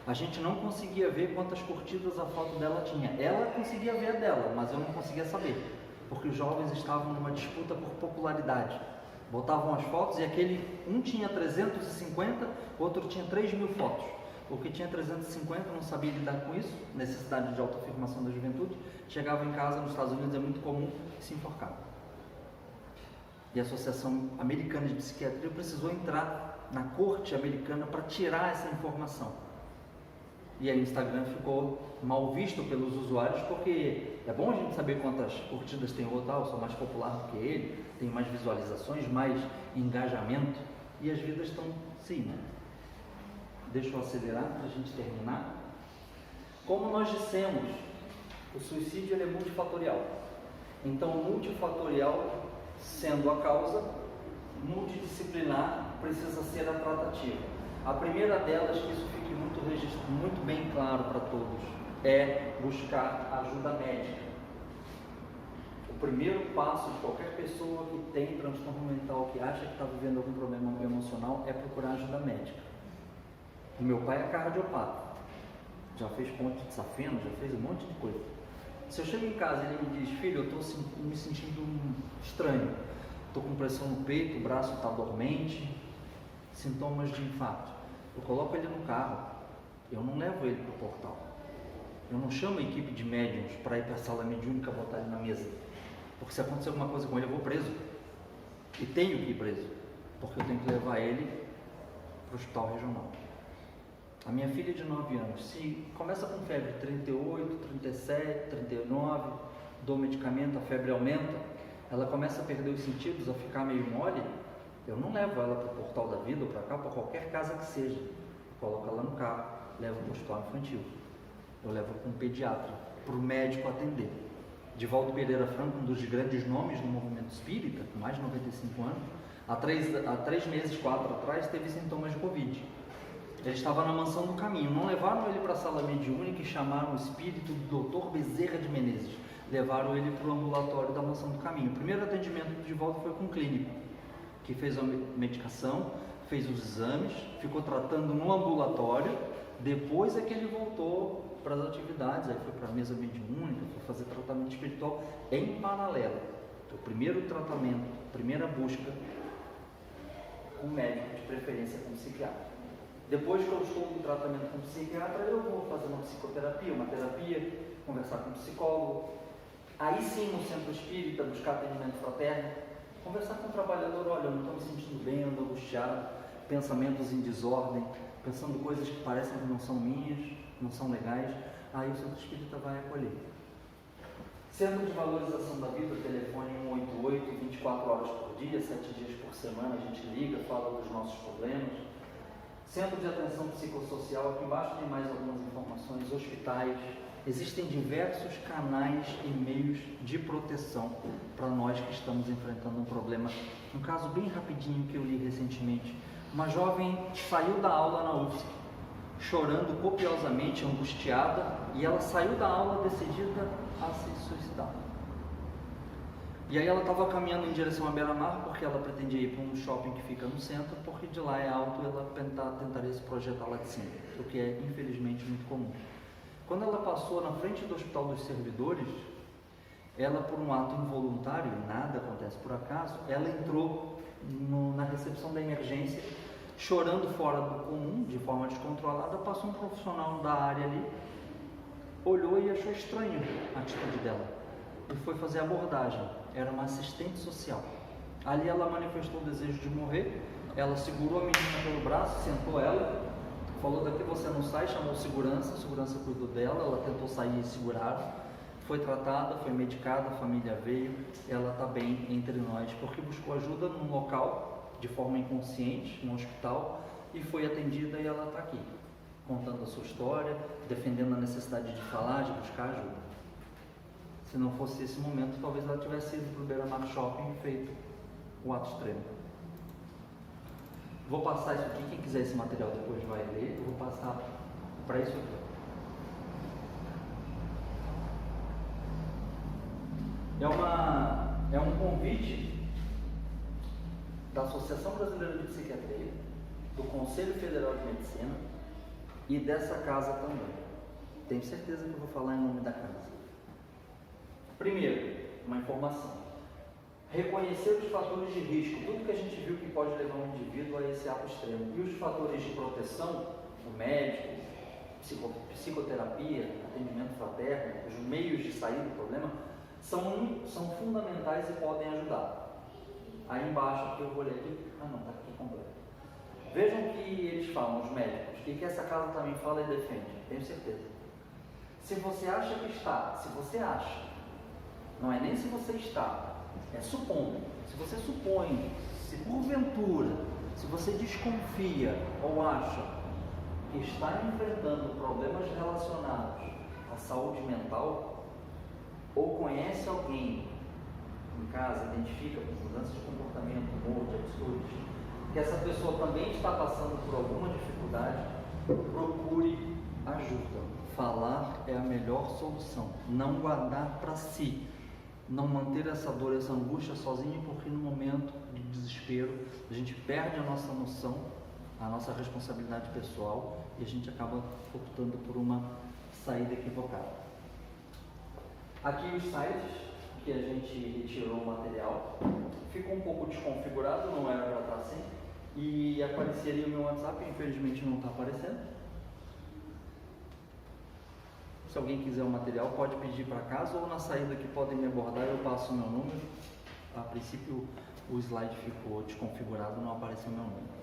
A: a gente não conseguia ver quantas curtidas a foto dela tinha. Ela conseguia ver a dela, mas eu não conseguia saber, porque os jovens estavam numa disputa por popularidade. Botavam as fotos e um tinha 350, o outro tinha 3.000 fotos. O que tinha 350 não sabia lidar com isso, necessidade de autoafirmação da juventude, chegava em casa, nos Estados Unidos é muito comum, e se enforcava. E a Associação Americana de Psiquiatria precisou entrar na corte americana para tirar essa informação. E aí o Instagram ficou mal visto pelos usuários, porque é bom a gente saber quantas curtidas tem o outro, eu sou mais popular do que ele, tenho mais visualizações, mais engajamento, e as vidas estão sim, né? Deixa eu acelerar para a gente terminar. Como nós dissemos, o suicídio ele é multifatorial. Então, multifatorial sendo a causa, multidisciplinar precisa ser a tratativa. A primeira delas, que isso fique muito bem claro para todos, é buscar ajuda médica. O primeiro passo de qualquer pessoa que tem transtorno mental, que acha que está vivendo algum problema emocional, é procurar ajuda médica. O meu pai é cardiopata, já fez ponte de safena, já fez um monte de coisa. Se eu chego em casa e ele me diz, filho, eu estou me sentindo estranho, estou com pressão no peito, o braço está dormente, sintomas de infarto, eu coloco ele no carro, eu não levo ele para o portal, Eu não chamo a equipe de médiums para ir para a sala mediúnica botar ele na mesa. Porque se acontecer alguma coisa com ele, eu vou preso. E tenho que ir preso. Porque eu tenho que levar ele para o hospital regional. A minha filha de 9 anos, se começa com febre 38, 37, 39, dou medicamento, a febre aumenta, ela começa a perder os sentidos, a ficar meio mole, eu não levo ela para o Portal da Vida ou para cá, para qualquer casa que seja. Coloco ela no carro, levo para o hospital infantil. Eu levo para um pediatra, para o médico atender. Divaldo Pereira Franco, um dos grandes nomes do movimento espírita, com mais de 95 anos, há 3 meses, 4 atrás, teve sintomas de Covid. Ele estava na Mansão do Caminho. Não levaram ele para a sala mediúnica e chamaram o espírito do Dr. Bezerra de Menezes. Levaram ele para o ambulatório da Mansão do Caminho. O primeiro atendimento do Divaldo foi com o clínico, que fez a medicação, fez os exames, ficou tratando no ambulatório. Depois é que ele voltou para as atividades, aí foi para a mesa mediúnica, foi fazer tratamento espiritual em paralelo. O primeiro tratamento, primeira busca com médico, de preferência com psiquiatra. Depois que eu estou no tratamento com psiquiatra, eu vou fazer uma psicoterapia, uma terapia, conversar com um psicólogo. Aí sim, no centro espírita, buscar atendimento fraterno, conversar com o trabalhador, olha, eu não estou me sentindo bem, ando angustiado, pensamentos em desordem, pensando coisas que parecem que não são minhas, não são legais. Aí o centro espírita vai acolher. Centro de Valorização da Vida, telefone 188, 24 horas por dia, 7 dias por semana, a gente liga, fala dos nossos problemas. Centro de Atenção Psicossocial, aqui embaixo tem mais algumas informações, hospitais. Existem diversos canais e meios de proteção para nós que estamos enfrentando um problema. Um caso bem rapidinho que eu li recentemente. Uma jovem saiu da aula na UFSC, chorando copiosamente, angustiada, e ela saiu da aula decidida a se suicidar. E aí ela estava caminhando em direção à beira-mar, porque ela pretendia ir para um shopping que fica no centro, porque de lá é alto e ela tentaria se projetar lá de cima, o que é infelizmente muito comum. Quando ela passou na frente do Hospital dos Servidores, ela, por um ato involuntário, nada acontece por acaso, ela entrou na recepção da emergência, chorando fora do comum, de forma descontrolada. Passou um profissional da área ali, olhou e achou estranho a atitude dela e foi fazer a abordagem. Era uma assistente social. Ali ela manifestou o desejo de morrer. Ela segurou a menina pelo braço, sentou ela, falou: daqui você não sai, chamou segurança, a segurança cuidou dela, ela tentou sair e segurar, foi tratada, foi medicada, a família veio, ela está bem entre nós, porque buscou ajuda num local, de forma inconsciente, no hospital, e foi atendida, e ela está aqui, contando a sua história, defendendo a necessidade de falar, de buscar ajuda. Se não fosse esse momento, talvez ela tivesse ido para o Beira-Mar Shopping e feito o ato extremo. Vou passar isso aqui, quem quiser esse material depois vai ler, eu vou passar para isso aqui. É um convite da Associação Brasileira de Psiquiatria, do Conselho Federal de Medicina e dessa casa também. Tenho certeza que eu vou falar em nome da casa. Primeiro, uma informação. Reconhecer os fatores de risco, tudo que a gente viu que pode levar um indivíduo a esse ato extremo. E os fatores de proteção, o médico, psicoterapia, atendimento fraterno, os meios de sair do problema, são fundamentais e podem ajudar. Aí embaixo, que eu vou ler aqui, está aqui completo. Vejam que eles falam, os médicos, e que essa casa também fala e defende, tenho certeza. Se você acha que está, se você acha, não é nem se você está, é supondo. Se você supõe, se porventura, se você desconfia ou acha que está enfrentando problemas relacionados à saúde mental, ou conhece alguém em casa, identifica com mudança de comportamento, humor, de atitudes, que essa pessoa também está passando por alguma dificuldade, procure ajuda. Falar é a melhor solução. Não guardar para si. Não manter essa dor, essa angústia sozinho, porque no momento de desespero a gente perde a nossa noção, a nossa responsabilidade pessoal e a gente acaba optando por uma saída equivocada. Aqui os sites que a gente retirou o material, ficou um pouco desconfigurado, não era para estar assim, e apareceria o meu WhatsApp, infelizmente não está aparecendo. Se alguém quiser o material, pode pedir para casa ou na saída que podem me abordar, eu passo o meu número. A princípio, o slide ficou desconfigurado, não apareceu meu número.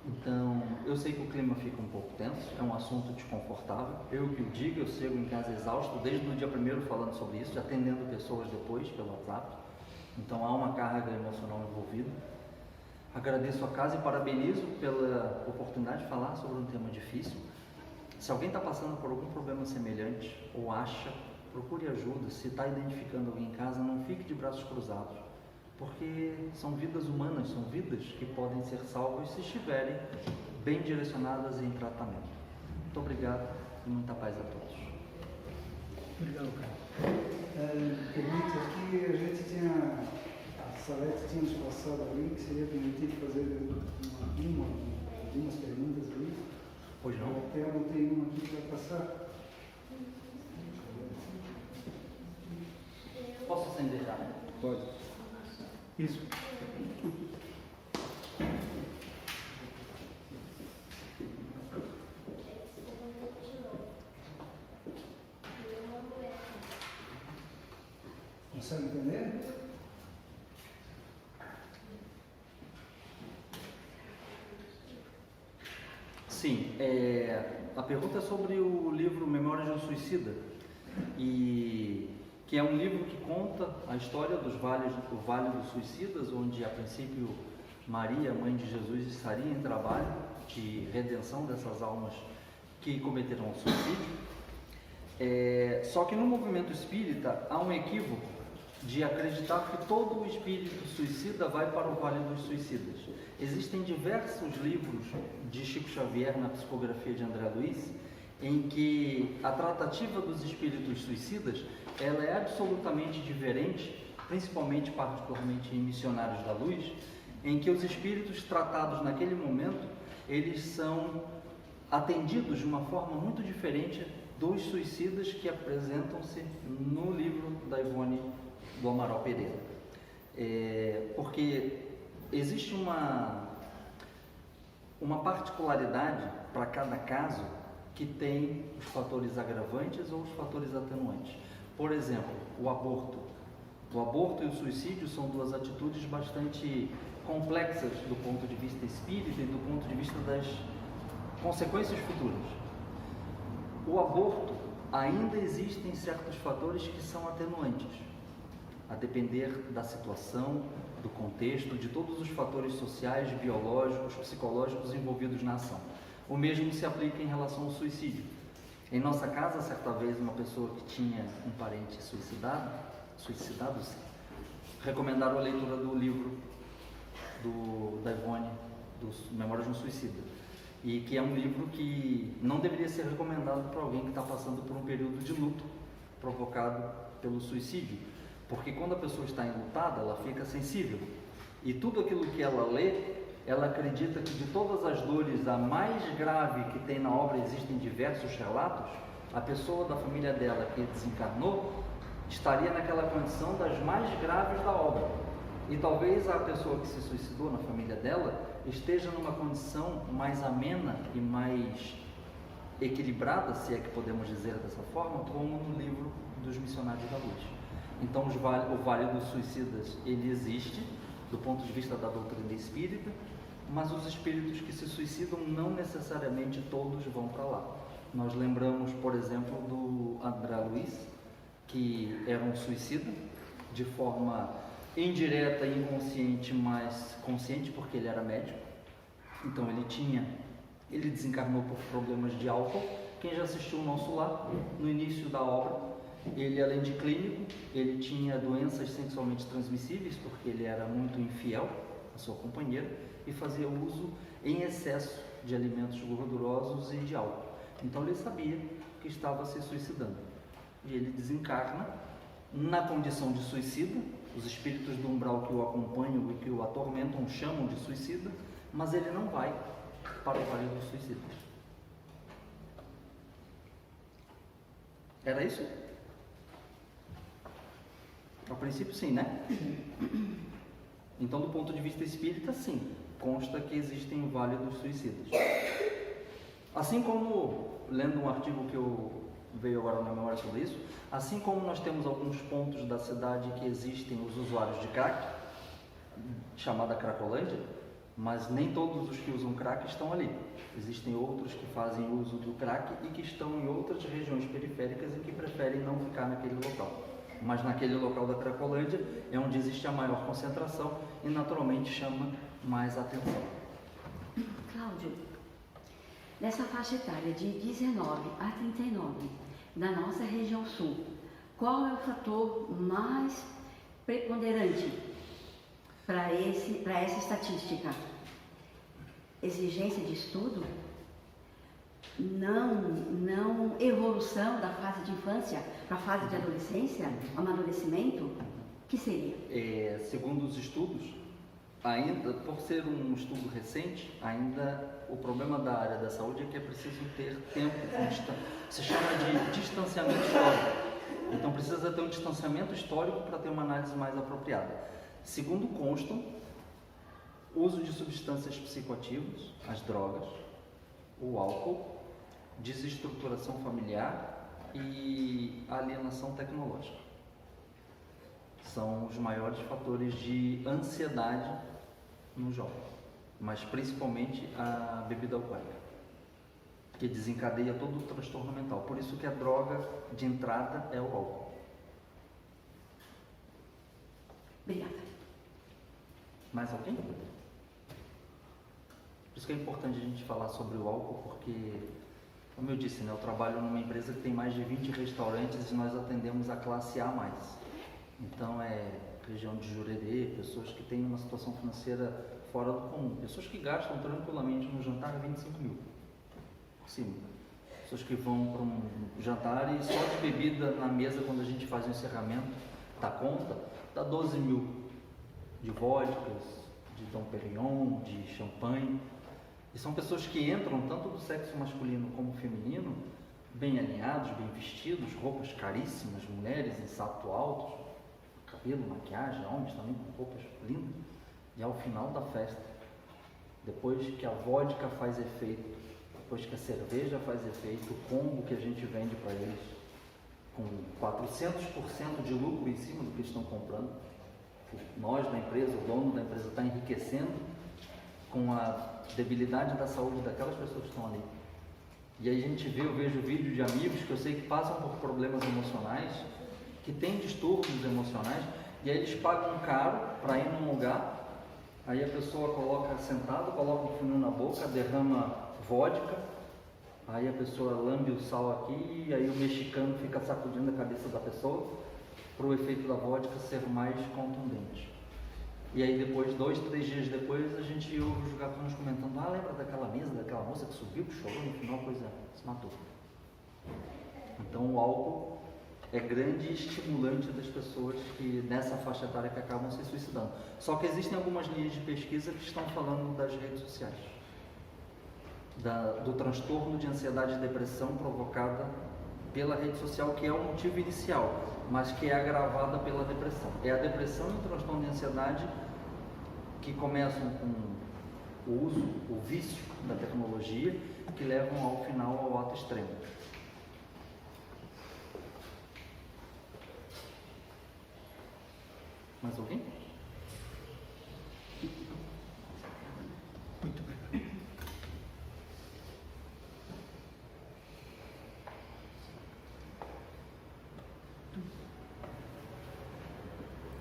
A: Então, eu sei que o clima fica um pouco tenso, é um assunto desconfortável. Eu que o digo, eu chego em casa exausto, desde o dia primeiro falando sobre isso, atendendo pessoas depois pelo WhatsApp. Então, há uma carga emocional envolvida. Agradeço a casa e parabenizo pela oportunidade de falar sobre um tema difícil. Se alguém está passando por algum problema semelhante ou acha, procure ajuda. Se está identificando alguém em casa, não fique de braços cruzados, porque são vidas humanas, são vidas que podem ser salvas se estiverem bem direcionadas e em tratamento. Muito obrigado e muita paz a todos.
B: Obrigado, cara. Permite, aqui a gente tinha, a Salete tinha nos passado ali, que seria permitido fazer algumas perguntas ali.
A: Pois não?
B: Eu até anotei uma aqui que vai passar.
A: Posso acender já?
B: Pode. Isso. Consegue entender?
A: Sim, a pergunta é sobre o livro Memórias de um Suicida, e que é um livro que conta a história do Vale dos Suicidas, onde a princípio Maria, mãe de Jesus, estaria em trabalho de redenção dessas almas que cometeram o suicídio. Só que no movimento espírita há um equívoco de acreditar que todo o espírito suicida vai para o Vale dos Suicidas. Existem diversos livros de Chico Xavier na psicografia de André Luiz, em que a tratativa dos espíritos suicidas ela é absolutamente diferente, principalmente, particularmente em Missionários da Luz, em que os espíritos tratados naquele momento, eles são atendidos de uma forma muito diferente dos suicidas que apresentam-se no livro da Ivone do Amaral Pereira. Porque existe uma particularidade para cada caso que tem os fatores agravantes ou os fatores atenuantes. Por exemplo, o aborto. O aborto e o suicídio são duas atitudes bastante complexas do ponto de vista espírita e do ponto de vista das consequências futuras. O aborto, ainda existem certos fatores que são atenuantes, a depender da situação, do contexto, de todos os fatores sociais, biológicos, psicológicos envolvidos na ação. O mesmo se aplica em relação ao suicídio. Em nossa casa, certa vez, uma pessoa que tinha um parente suicidado-se, recomendaram a leitura do livro da Ivone, dos Memórias de um Suicida, e que é um livro que não deveria ser recomendado para alguém que está passando por um período de luto provocado pelo suicídio, porque quando a pessoa está enlutada, ela fica sensível, e tudo aquilo que ela lê, ela acredita que de todas as dores, a mais grave que tem na obra, existem diversos relatos, a pessoa da família dela que desencarnou estaria naquela condição das mais graves da obra. E talvez a pessoa que se suicidou na família dela esteja numa condição mais amena e mais equilibrada, se é que podemos dizer dessa forma, como no livro dos Missionários da Luz. Então o Vale dos Suicidas, ele existe do ponto de vista da doutrina espírita, mas os espíritos que se suicidam não necessariamente todos vão para lá. Nós lembramos, por exemplo, do André Luiz, que era um suicida de forma indireta e inconsciente, mas consciente porque ele era médico. Então ele desencarnou por problemas de álcool. Quem já assistiu o nosso lar, no início da obra, ele, além de clínico, ele tinha doenças sexualmente transmissíveis, porque ele era muito infiel à sua companheira e fazia uso em excesso de alimentos gordurosos e de álcool. Então ele sabia que estava se suicidando. E ele desencarna na condição de suicida. Os espíritos do umbral que o acompanham e que o atormentam chamam de suicida, mas ele não vai para o Vale dos Suicidas. Era isso? A princípio sim, né? Então, do ponto de vista espírita, sim, consta que existem o Vale dos Suicidas. Assim como, lendo um artigo que eu veio agora na memória sobre isso, assim como nós temos alguns pontos da cidade que existem os usuários de crack, chamada Cracolândia, mas nem todos os que usam crack estão ali. Existem outros que fazem uso do crack e que estão em outras regiões periféricas e que preferem não ficar naquele local. Mas naquele local da Cracolândia é onde existe a maior concentração e naturalmente chama mais atenção.
C: Cláudio, nessa faixa etária de 19 a 39, da nossa região sul, qual é o fator mais preponderante para essa estatística? Exigência de estudo? Não evolução da fase de infância para a fase de adolescência, amadurecimento? O que seria?
A: Segundo os estudos, ainda por ser um estudo recente, ainda o problema da área da saúde é que é preciso ter tempo constante. Se chama de distanciamento histórico. Então precisa ter um distanciamento histórico para ter uma análise mais apropriada. Segundo constam, uso de substâncias psicoativas, as drogas, o álcool, desestruturação familiar e alienação tecnológica. São os maiores fatores de ansiedade no jovem, mas principalmente a bebida alcoólica, que desencadeia todo o transtorno mental. Por isso que a droga de entrada é o álcool.
C: Obrigada.
A: Mais alguém? Por isso que é importante a gente falar sobre o álcool, porque, como eu disse, eu trabalho numa empresa que tem mais de 20 restaurantes e nós atendemos a classe A+. Então é região de Jurerê, pessoas que têm uma situação financeira fora do comum, pessoas que gastam tranquilamente no jantar 25 mil, por cima. Pessoas que vão para um jantar e só de bebida na mesa, quando a gente faz o encerramento da conta, dá 12 mil de vodkas, de Dom Perignon, de champanhe. E são pessoas que entram tanto do sexo masculino como feminino, bem alinhados, bem vestidos, roupas caríssimas, mulheres em salto alto, cabelo, maquiagem, homens também com roupas lindas. E ao final da festa, depois que a vodka faz efeito, depois que a cerveja faz efeito, o combo que a gente vende para eles, com 400% de lucro em cima do que eles estão comprando, nós da empresa, o dono da empresa está enriquecendo com a debilidade da saúde daquelas pessoas que estão ali. E aí eu vejo vídeos de amigos que eu sei que passam por problemas emocionais, que têm distúrbios emocionais, e aí eles pagam caro para ir num lugar, aí a pessoa coloca sentado, coloca um funil na boca, derrama vodka, aí a pessoa lambe o sal aqui, e aí o mexicano fica sacudindo a cabeça da pessoa, para o efeito da vodka ser mais contundente. E aí depois, 2, 3 dias depois, a gente ouve os gatunos comentando: ah, lembra daquela mesa, daquela moça que subiu, que chorou, no final a coisa se matou. Então o álcool é grande estimulante das pessoas que nessa faixa etária que acabam se suicidando. Só que existem algumas linhas de pesquisa que estão falando das redes sociais, do transtorno de ansiedade e depressão provocada pela rede social, que é o motivo inicial, mas que é agravada pela depressão. É a depressão e o transtorno de ansiedade que começam com o uso, o vício da tecnologia, que levam ao final ao ato extremo. Mais alguém?
B: Muito bem.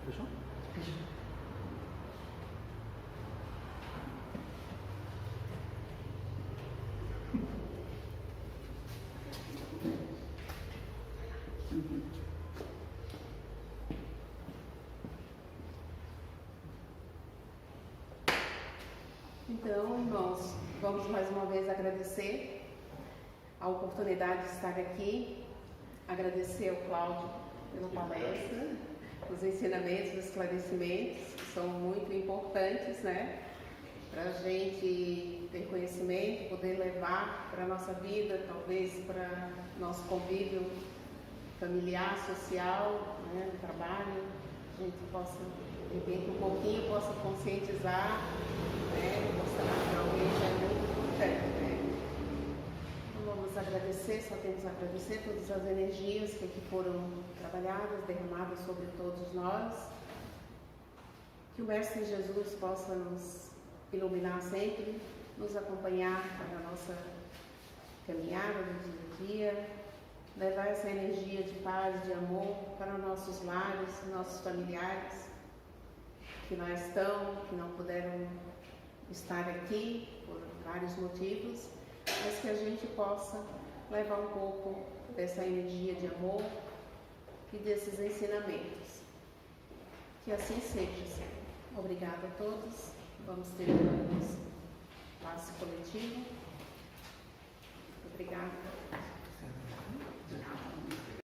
A: Fechou?
C: Fechou.
D: Então, irmãos, vamos mais uma vez agradecer a oportunidade de estar aqui, agradecer ao Cláudio pela palestra, os ensinamentos, os esclarecimentos, que são muito importantes, né? Para a gente ter conhecimento, poder levar para a nossa vida, talvez para nosso convívio familiar, social, né, no trabalho, a gente possa, de repente, um pouquinho, possa conscientizar, né, mostrar que realmente é muito importante, né? Então, vamos agradecer. agradecer, só temos a agradecer todas as energias que aqui foram trabalhadas, derramadas sobre todos nós. Que o Mestre Jesus possa nos iluminar sempre, nos acompanhar na nossa caminhada do dia a dia, levar essa energia de paz, de amor para nossos lares, nossos familiares que lá estão, que não puderam estar aqui por vários motivos, mas que a gente possa levar um pouco dessa energia de amor e desses ensinamentos. Que assim seja, Senhor. Obrigada a todos. Vamos ter um passe coletivo. Obrigada.